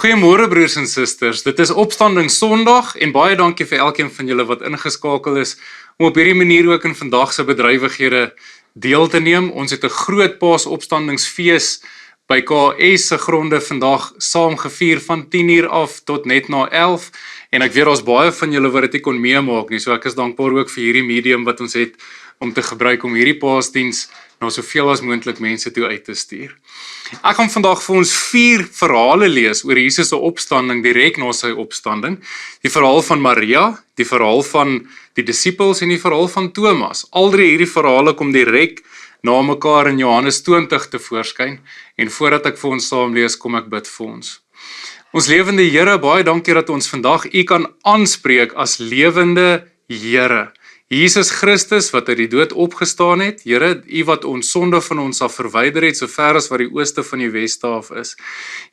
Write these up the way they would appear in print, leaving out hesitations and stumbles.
Goeiemôre broers en susters, dit is Opstanding Sondag en baie dankie vir elkeen van julle wat ingeskakel is om op hierdie manier ook in vandag se bedrywighede deel te neem. Ons het 'n groot Paasopstandingsfees by KS se gronde vandag saam gevier van 10 uur af tot net na 11 en ek weet daar's baie van julle wat dit nie kon meemaak nie, so ek is dankbaar ook vir hierdie medium wat ons het om te gebruik om hierdie Paasdiens na soveel as moontlik mense toe uit te stuur. Ek gaan vandag vir ons 4 verhale lees oor Jesus se opstanding direk na sy opstanding. Die verhaal van Maria, die verhaal van die disippels en die verhaal van Thomas. Al drie hierdie verhale kom direk na mekaar in Johannes 20 tevoorskyn en voordat ek vir ons saam lees, kom ek bid vir ons. Ons lewende Here, baie dankie dat ons vandag U kan aanspreek as lewende Here. Jesus Christus wat uit die dood opgestaan het, Here, U wat ons sonde van ons af verwyder het, so ver as wat die ooste van die weste af is.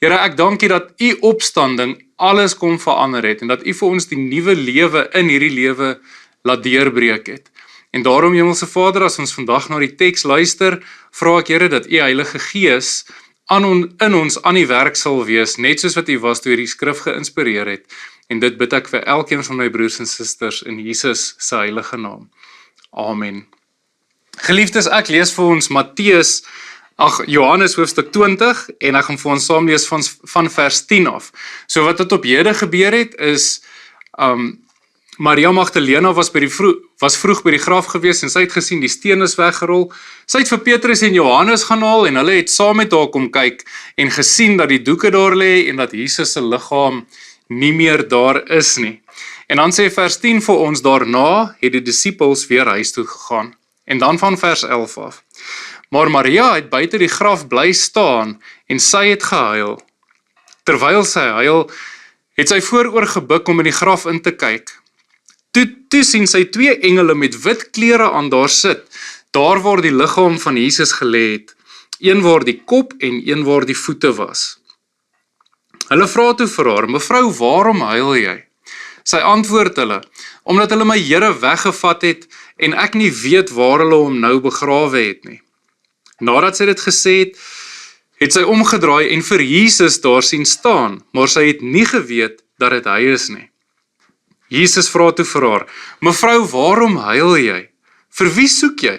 Here, ek dank U dat U opstanding alles kom verander het, en dat U vir ons die nuwe lewe in hierdie lewe laat deurbreek het. En daarom, Hemelse Vader, as ons vandag na die teks luister, vra ek, Here, dat U Heilige Gees in ons aan die werk sal wees, net soos wat U was toe die skrif geïnspireer het. En dit bid ek vir elkeen van my broers en susters in Jesus se heilige naam. Amen. Geliefdes, ek lees vir ons Johannes hoofstuk 20 en ek gaan vir ons saam lees van vers 10 af. So wat het op hede gebeur het is Maria Magdalena was vroeg by die graf gewees en sy het gesien die steen is weggerol. Sy het vir Petrus en Johannes gaan haal en hulle het saam met haar kom kyk en gesien dat die doeke daar lê en dat Jesus se liggaam nie meer daar is nie. En dan sê vers 10 vir ons, daarna het die disippels weer huis toe gegaan. En dan van vers 11 af. Maar Maria het buite die graf bly staan en sy het gehuil. Terwyl sy huil, het sy vooroor gebuk om in die graf in te kyk. Toe sien sy 2 engele met wit klere aan daar sit, daar waar die liggaam van Jesus gelê het, een waar die kop en een waar die voete was. Hulle vra toe vir haar, mevrou, waarom huil jy? Sy antwoord hulle, omdat hulle my Here weggevat het en ek nie weet waar hulle hom nou begrawe het nie. Nadat sy dit gesê het, het sy omgedraai en vir Jesus daar sien staan, maar sy het nie geweet dat dit hy is nie. Jesus vra toe vir haar, mevrou, waarom huil jy? Vir wie soek jy?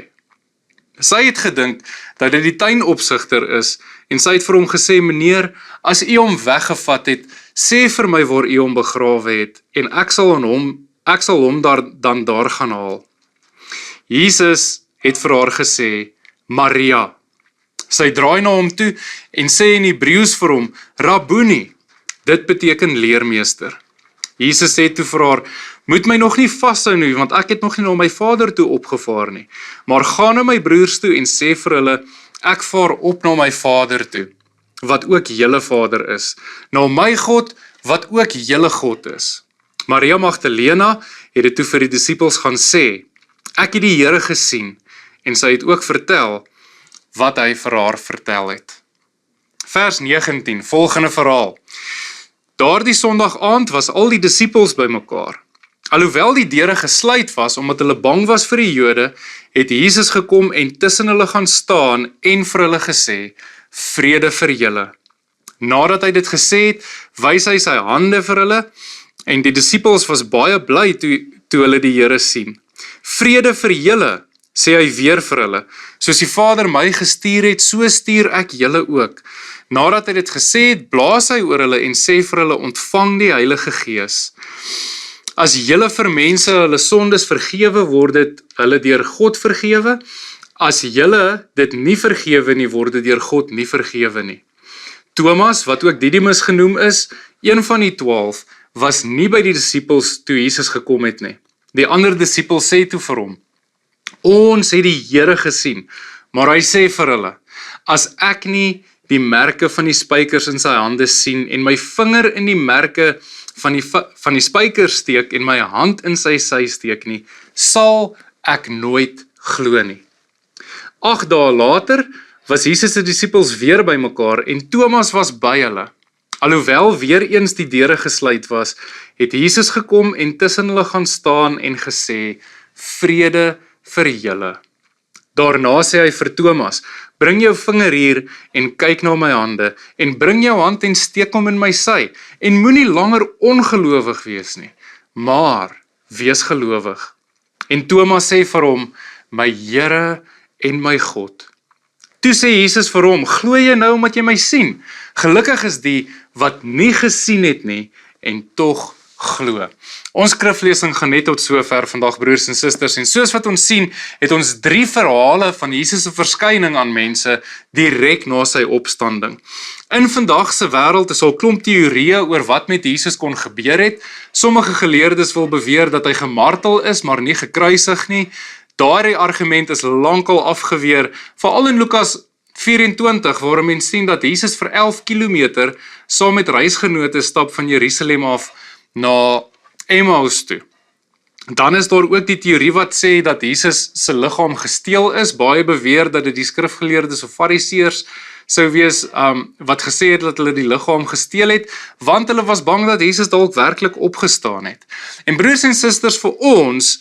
Sy het gedink dat dit die tuinopsigter is en sy het vir hom gesê, meneer, as u hom weggevat het, sê vir my waar u hom begrawe het en ek sal hom dan daar gaan haal. Jesus het vir haar gesê, Maria. Sy draai na hom toe en sê in Hebreëus vir hom, Rabboni. Dit beteken leermeester. Jesus sê toe vir haar, moet my nog nie vashou nie, want ek het nog nie na my Vader toe opgevaar nie. Maar gaan na my broers toe en sê vir hulle, ek vaar op na my Vader toe, wat ook julle Vader is, na my God, wat ook julle God is. Maria Magdalena het dit toe vir die disippels gaan sê, ek het die Here gesien, en sy het ook vertel, wat hy vir haar vertel het. Vers 19, volgende verhaal. Daardie Sondag aand was al die disippels bymekaar. Alhoewel die deure gesluit was, omdat hulle bang was vir die Jode, het Jesus gekom en tussen hulle gaan staan en vir hulle gesê, vrede vir julle. Nadat hy dit gesê het, wys hy sy hande vir hulle, en die disippels was baie bly toe hulle die Here sien. Vrede vir julle, sê hy weer vir hulle, soos die Vader my gestuur het, so stuur ek julle ook. Nadat hy dit gesê het, blaas hy oor hulle en sê vir hulle, ontvang die Heilige Gees. As julle vir mense hulle sondes vergewe, word dit hulle deur God vergewe. As julle dit nie vergewe nie, word dit deur God nie vergewe nie. Thomas, wat ook Didimus genoem is, een van die 12, was nie by die disippels toe Jesus gekom het nie. Die ander disipel sê toe vir hom, ons het die Here gesien, maar hy sê vir hulle, as ek nie die merke van die spykers in sy hande sien en my vinger in die merke van die spykers steek en my hand in sy sy steek nie, sal ek nooit glo nie. 8 dae later was Jesus se disippels weer by mekaar en Thomas was by hulle. Alhoewel weer eens die deure gesluit was, het Jesus gekom en tussen hulle gaan staan en gesê, vrede vir julle. Daarna sê hy vir Thomas, Bring jou vinger hier en kyk na my hande, en bring jou hand en steek hom in my sy, en moenie langer ongelowig wees nie, maar wees gelowig. En Thomas sê vir hom, my Here en my God. Toe sê Jesus vir hom, glo jy nou omdat jy my sien? Gelukkig is die wat nie gesien het nie, en tog glo. Ons skriflesing gaan net tot sover vandag, broers en susters, en soos wat ons sien, het ons 3 verhale van Jesus se verskyning aan mense direk na sy opstanding. In vandag se wêreld is al klomp teorieë oor wat met Jesus kon gebeur het. Sommige geleerdes wil beweer dat hy gemartel is, maar nie gekruisig nie. Daardie argument is lankal afgeweer, veral in Lukas 24, waar mens sien dat Jesus vir 11 kilometer saam met reisgenote stap van Jerusalem af na Emmaus toe. Dan is daar ook die teorie wat sê dat Jesus se liggaam gesteel is. Baie beweer dat dit die skrifgeleerdes of fariseërs sou wees wat gesê het dat hulle die liggaam gesteel het, want hulle was bang dat Jesus dalk werklik opgestaan het. En broers en susters, vir ons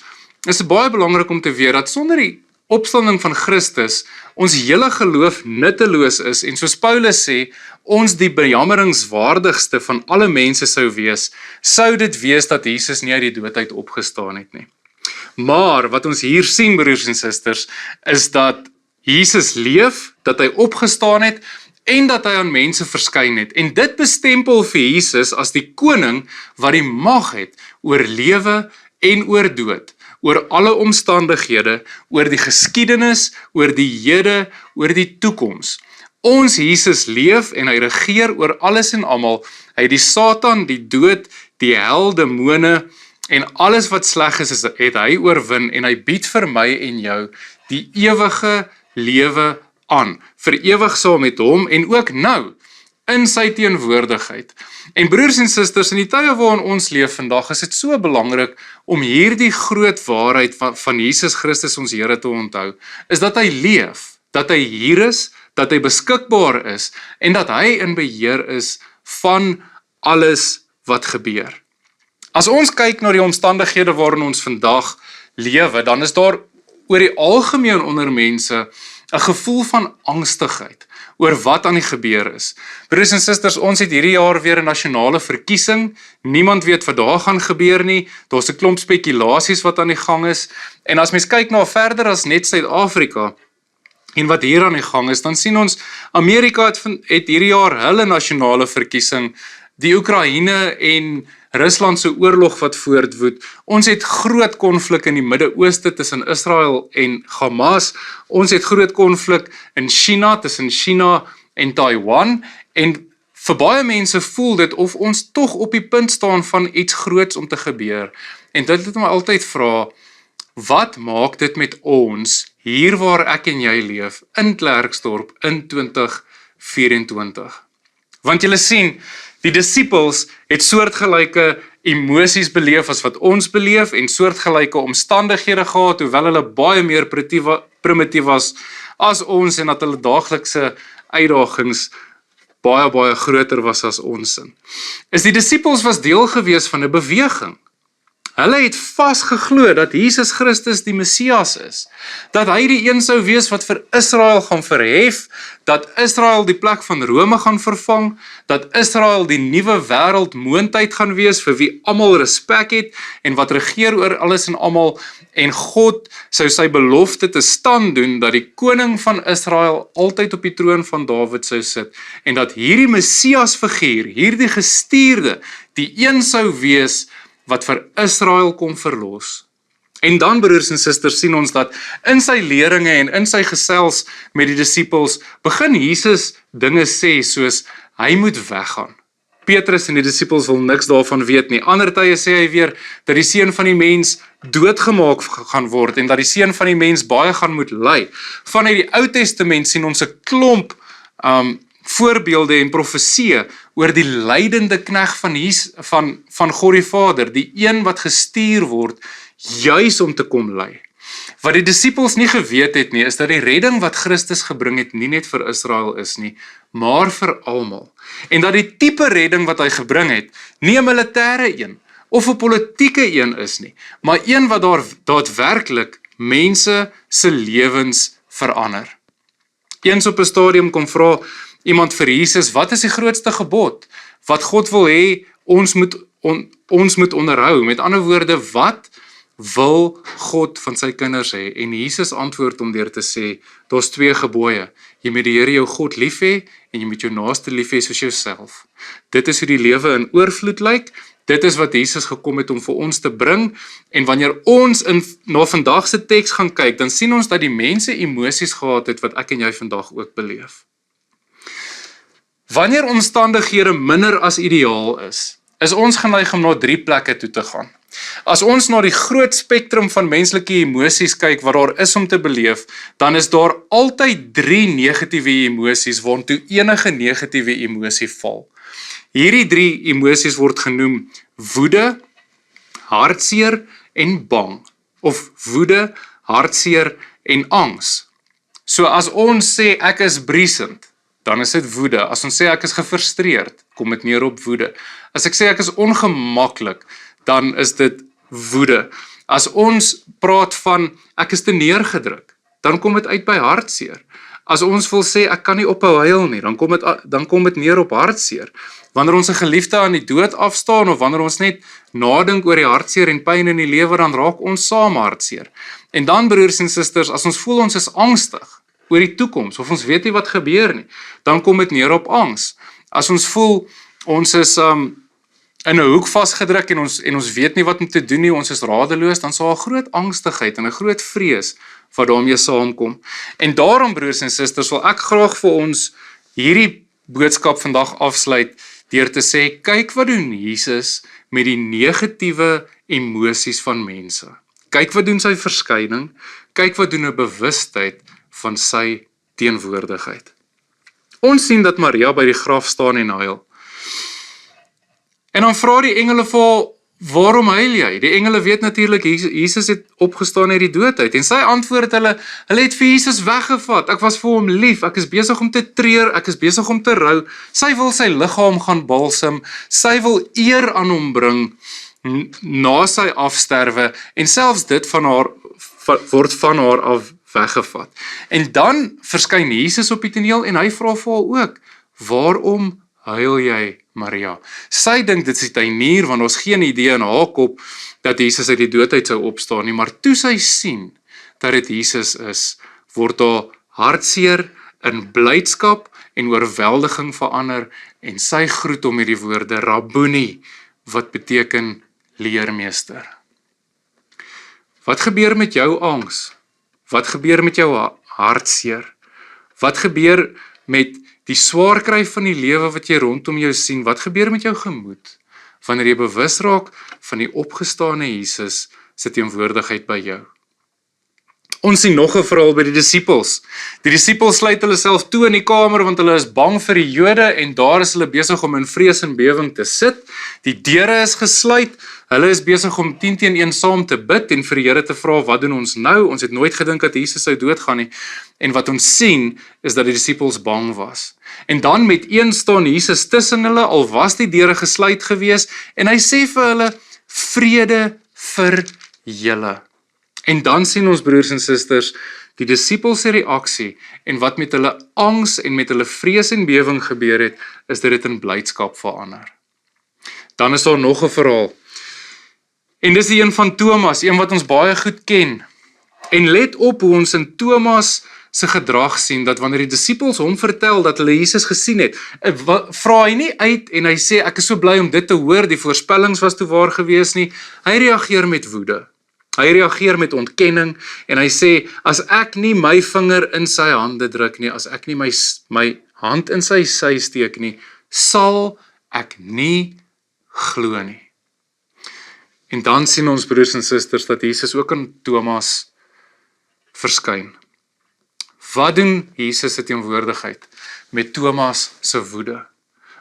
is dit baie belangrik om te weet dat sonder die opstanding van Christus ons hele geloof nutteloos is, en soos Paulus sê, ons die bejammeringswaardigste van alle mense sou wees, sou dit wees dat Jesus nie uit die dood uit opgestaan het nie. Maar wat ons hier sien, broers en susters, is dat Jesus leef, dat hy opgestaan het en dat hy aan mense verskyn het. En dit bestempel vir Jesus as die koning wat die mag het oor lewe en oor dood, oor alle omstandighede, oor die geskiedenis, oor die hede, oor die toekoms. Ons Jesus leef en hy regeer oor alles en almal. Hy het die Satan, die dood, die hel, demone en alles wat sleg is, het hy oorwin en hy bied vir my en jou die ewige lewe aan, vir ewig saam met hom en ook nou in sy teenwoordigheid. En broers en susters, in die tye waarin ons leef vandag, is dit so belangrik om hierdie groot waarheid van Jesus Christus ons Here te onthou, is dat hy leef, dat hy hier is, dat hy beskikbaar is en dat hy in beheer is van alles wat gebeur. As ons kyk na die omstandighede waarin ons vandag lewe, dan is daar oor die algemeen onder mense 'n gevoel van angstigheid oor wat aan die gebeur is. Broers en susters, ons het hierdie jaar weer 'n nasionale verkiesing. Niemand weet wat daar gaan gebeur nie. Daar's 'n klomp spekulasies wat aan die gang is. En as mens kyk na verder as net Suid-Afrika en wat hier aan die gang is, dan sien ons Amerika het hierdie jaar hulle nasionale verkiesing, die Oekraïne en Rusland se oorlog wat voortwoed. Ons het groot konflik in die Midde-Ooste tussen Israel en Hamas. Ons het groot konflik in China tussen China en Taiwan. En vir baie mense voel dit of ons tog op die punt staan van iets groots om te gebeur. En dit het my altyd vra, wat maak dit met ons hier waar ek en jy leef in Klerksdorp in 2024? Want julle sien, die disippels het soortgelyke emosies beleef as wat ons beleef en soortgelyke omstandighede gehad, hoewel hulle baie meer primitief was as ons en dat hulle daaglikse uitdagings baie groter was as ons. Is die disippels was deel gewees van 'n beweging. Hulle het vasgeglo dat Jesus Christus die Messias is, dat hy die een sou wees wat vir Israel gaan verhef, dat Israel die plek van Rome gaan vervang, dat Israel die nuwe wêreldmoondheid gaan wees vir wie almal respek het en wat regeer oor alles en almal, en God sou sy belofte te stand doen dat die koning van Israel altyd op die troon van Dawid sou sit en dat hierdie Messias figuur, hierdie gestuurde, die een sou wees wat vir Israel kom verlos. En dan, broers en susters, sien ons dat in sy leringe en in sy gesels met die disippels begin Jesus dinge sê soos hy moet weggaan. Petrus en die disippels wil niks daarvan weet nie. Ander tye sê hy weer dat die seun van die mens doodgemaak gaan word en dat die seun van die mens baie gaan moet ly. Vanuit die Ou Testament sien ons 'n klomp voorbeelde en profeseë oor die lydende knegt van God die Vader, die een wat gestuur word juis om te kom ly. Wat die disippels nie geweet het nie, is dat die redding wat Christus gebring het nie net vir Israel is nie, maar vir almal. En dat die tipe redding wat hy gebring het, nie 'n militêre een of 'n politieke een is nie, maar een wat daadwerklik mense se lewens verander. Eens op 'n stadium kom vra iemand vir Jesus, wat is die grootste gebod? Wat God wil hê ons moet onderhou? Met ander woorde, wat wil God van sy kinders hê? En Jesus antwoord om deur te sê, daar's 2 gebooie. Jy moet die Here jou God lief hê en jy moet jou naaste lief hê soos jouself. Dit is hoe die lewe in oorvloed lyk. Dit is wat Jesus gekom het om vir ons te bring. En wanneer ons na vandag se teks gaan kyk, dan sien ons dat die mense emosies gehad het wat ek en jy vandag ook beleef. Wanneer omstandighede minder as ideaal is ons geneig om na 3 plekke toe te gaan. As ons na die groot spektrum van menslike emosies kyk wat daar is om te beleef, dan is daar altyd 3 negatiewe emosies waartoe enige negatiewe emosie val. Hierdie 3 emosies word genoem woede, hartseer en bang, of woede, hartseer en angs. So as ons sê ek is briesend, dan is dit woede. As ons sê ek is gefrustreerd, kom dit neer op woede. As ek sê ek is ongemaklik, dan is dit woede. As ons praat van ek is te neergedruk, dan kom dit uit by hartseer. As ons wil sê ek kan nie ophou huil nie, dan kom dit neer op hartseer. Wanneer ons 'n geliefde aan die dood afstaan of wanneer ons net nadink oor die hartseer en pyn in die lewe, dan raak ons saam hartseer. En dan broers en susters, as ons voel ons is angstig oor die toekoms of ons weet nie wat gebeur nie, dan kom dit neer op angs. As ons voel ons is in 'n hoek vasgedruk en ons weet nie wat om te doen nie, ons is radeloos, dan sal 'n groot angstigheid en 'n groot vrees wat daarmee saamkom. En daarom broers en susters, wil ek graag vir ons hierdie boodskap vandag afsluit deur te sê, kyk wat doen Jesus met die negatiewe emosies van mense. Kyk wat doen sy verskyning, kyk wat doen 'n bewustheid van sy teenwoordigheid. Ons sien dat Maria by die graf staan en huil. En dan vra die engele vir haar, waarom huil jy? Die engele weet natuurlik, Jesus het opgestaan uit die dood uit. En sy antwoord hulle het vir Jesus weggevat. Ek was vir hom lief, ek is besig om te treur, ek is besig om te rou. Sy wil sy liggaam gaan balsem, sy wil eer aan hom bring na sy afsterwe, en selfs dit word van haar af weggevat. En dan verskyn Jesus op die toneel en hy vra vir haar ook, waarom huil jy, Maria? Sy dink dit is die tuinier, want ons geen idee in haar kop dat Jesus uit die dood uit sou opstaan nie, maar toe sy sien dat dit Jesus is, word haar hartseer in blydskap en oorweldiging verander, en sy groet hom met die woorde Rabboni, wat beteken leermeester. Wat gebeur met jou angs? Wat gebeur met jou hartseer? Wat gebeur met die swaar kry van die lewe wat jy rondom jou sien? Wat gebeur met jou gemoed wanneer jy bewus raak van die opgestane Jesus se teenwoordigheid by jou? Ons sien nog 'n verhaal by die disippels. Die disippels sluit hulle self toe in die kamer want hulle is bang vir die Jode en daar is hulle besig om in vrees en bewering te sit. Die deure is gesluit. Hulle is besig om 10 teen 1 saam te bid en vir die Here te vra, wat doen ons nou? Ons het nooit gedink dat Jesus sou doodgaan nie. En wat ons sien is dat die disippels bang was. En dan met een staan Jesus tussen hulle, al was die deure gesluit gewees, en hy sê vir hulle, vrede vir julle. En dan sien ons broers en susters, die disippels se reaksie en wat met hulle angs en met hulle vrees en bewering gebeur het, is dit in blydskap verander. Dan is daar nog 'n verhaal. En dis die een van Thomas, een wat ons baie goed ken. En let op hoe ons in Thomas se gedrag sien, dat wanneer die disippels hom vertel dat hulle Jesus gesien het, vra hy nie uit en hy sê, ek is so bly om dit te hoor, die voorspellings was toe waar gewees nie. Hy reageer met woede. Hy reageer met ontkenning en hy sê, as ek nie my vinger in sy hande druk nie, as ek nie my hand in sy sy steek nie, sal ek nie glo nie. En dan sien ons broers en susters dat Jesus ook aan Thomas verskyn. Wat doen Jesus se teenwoordigheid met Thomas se woede,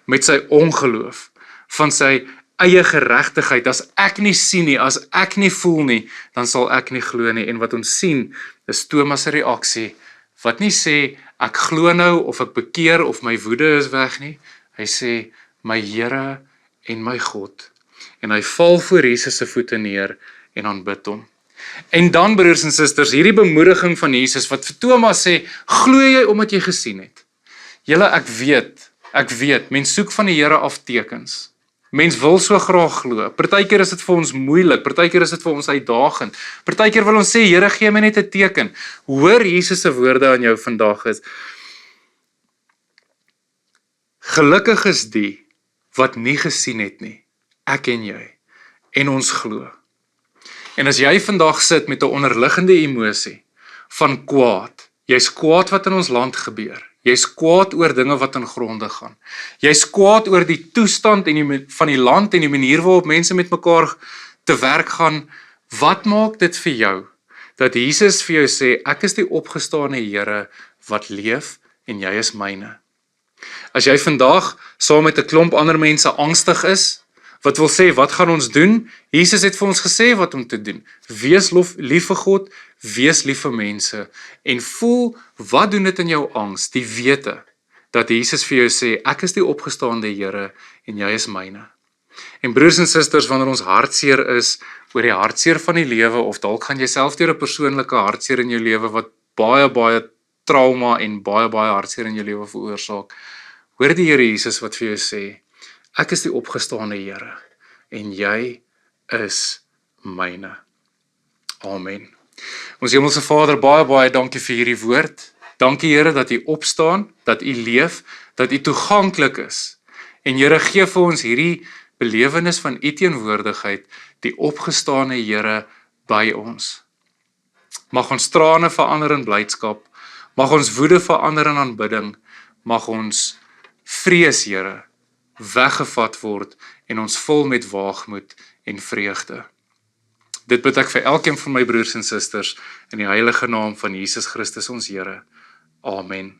met sy ongeloof, van sy eie geregtigheid? As ek nie sien nie, as ek nie voel nie, dan sal ek nie glo nie. En wat ons sien is Thomas se reaksie, wat nie sê ek glo nou of ek bekeer of my woede is weg nie. Hy sê my Here en my God. En hy val voor Jesus se voete neer en aanbid hom. En dan, broers en susters, hierdie bemoediging van Jesus, wat vir Thomas sê, glo jy omdat jy gesien het? Julle, ek weet, mens soek van die Here af tekens. Mens wil so graag glo. Partykeer is dit vir ons moeilik, partykeer is dit vir ons uitdagend. Partykeer wil ons sê, Here, gee my net 'n teken. Hoor Jesus se woorde aan jou vandag is: gelukkig is die wat nie gesien het nie, ek en jy, en ons glo. En as jy vandag sit met 'n onderliggende emosie van kwaad, jy's kwaad wat in ons land gebeur, jy's kwaad oor dinge wat in gronde gaan, jy's kwaad oor die toestand van die land en die manier waarop mense met mekaar te werk gaan, wat maak dit vir jou, dat Jesus vir jou sê, ek is die opgestane Here wat leef en jy is myne? As jy vandag saam met 'n klomp ander mense angstig is, wat wil sê, wat gaan ons doen? Jesus het vir ons gesê wat om te doen. Wees lief vir God, wees lief vir mense, en voel, wat doen dit in jou angs? Die wete, dat Jesus vir jou sê, ek is die opgestaande Here, en jy is myne. En broers en susters, wanneer ons hartseer is, oor die hartseer van die lewe, of dalk gaan jy self deur 'n persoonlike hartseer in jou lewe, wat baie trauma en baie hartseer in jou lewe veroorsaak, hoor die Here Jesus wat vir jou sê, ek is die opgestaane Here, en jy is myne. Amen. Ons Hemelse Vader, baie dankie vir hierdie woord. Dankie Here dat U opstaan, dat U leef, dat U toeganklik is. En Here, gee vir ons hierdie belewenis van U teenwoordigheid, die opgestane Here by ons. Mag ons trane verander in blydskap, mag ons woede verander in aanbidding, mag ons vrees, Here, weggevat word en ons vul met waagmoed en vreugde. Dit bid ek vir elkeen van my broers en susters in die heilige naam van Jesus Christus ons Here. Amen.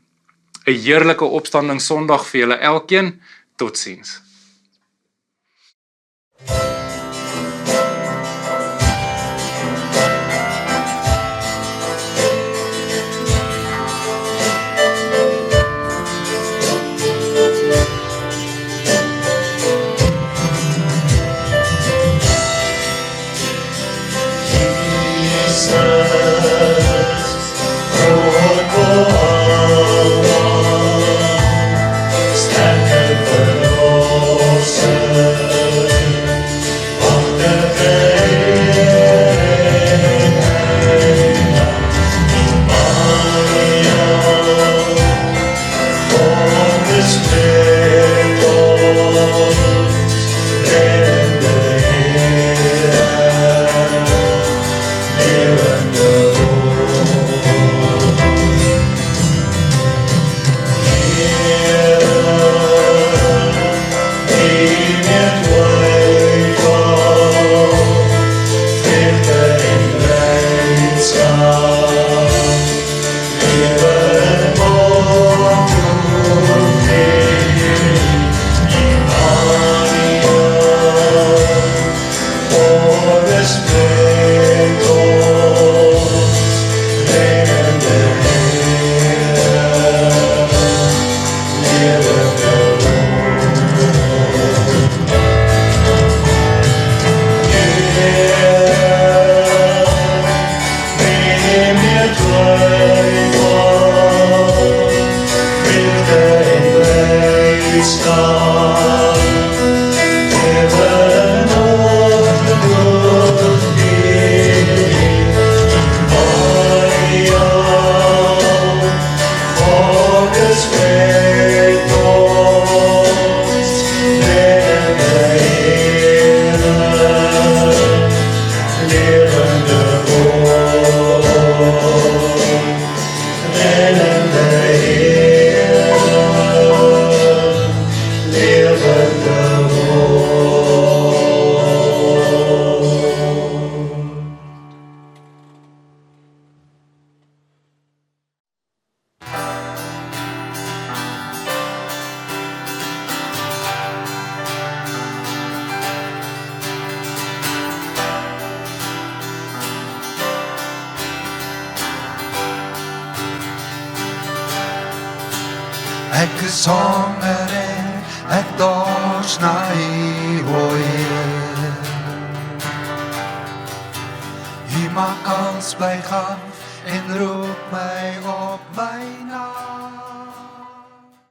'n Heerlike opstanding Sondag vir julle elkeen. Totsiens. Ek is honger en ek dors na U, o Heer. Wie maak kans bly gaan en roep my op my